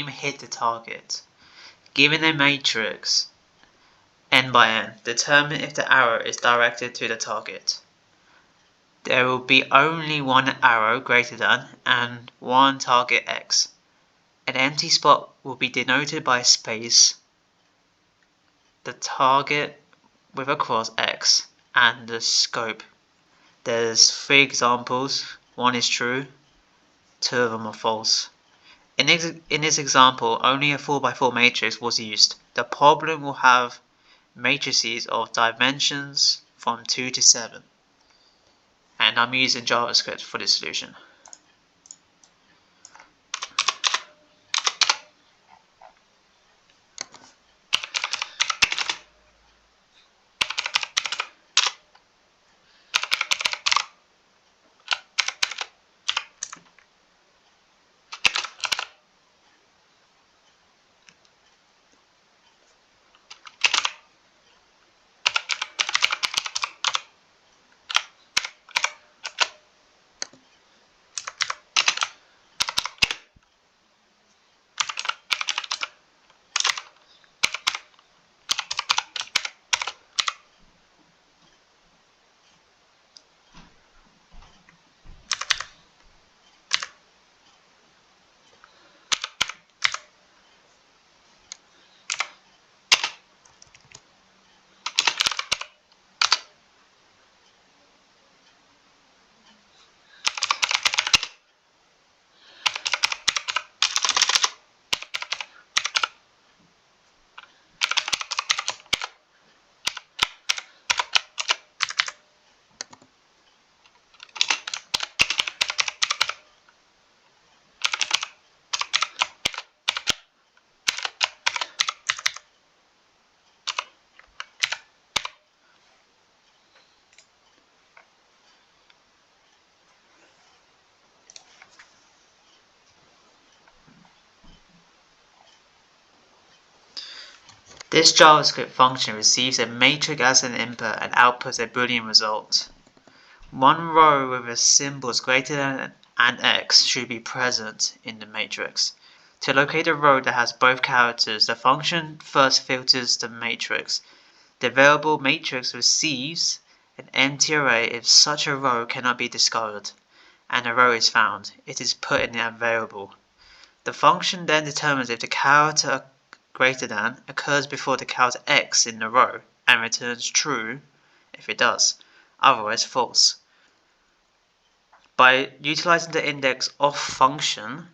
aim hit the target. Given a matrix n by n, determine if the arrow is directed to the target. There will be only one arrow greater than and one target x. An empty spot will be denoted by a space, the target with a cross x, and the scope. There's 3 examples, one is true, 2 of them are false. In this example, only a 4x4 matrix was used. The problem will have matrices of dimensions from 2 to 7. And I'm using JavaScript for this solution. This JavaScript function receives a matrix as an input and outputs a boolean result. One row with a symbol greater than and x should be present in the matrix. To locate a row that has both characters, the function first filters the matrix. The variable matrix receives an empty array if such a row cannot be discovered, and a row is found. It is put in that variable. The function then determines if the character greater than occurs before the character x in the row and returns true if it does, otherwise false. By utilizing the indexOf function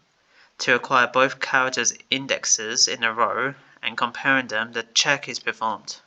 to acquire both characters' indexes in a row and comparing them, the check is performed.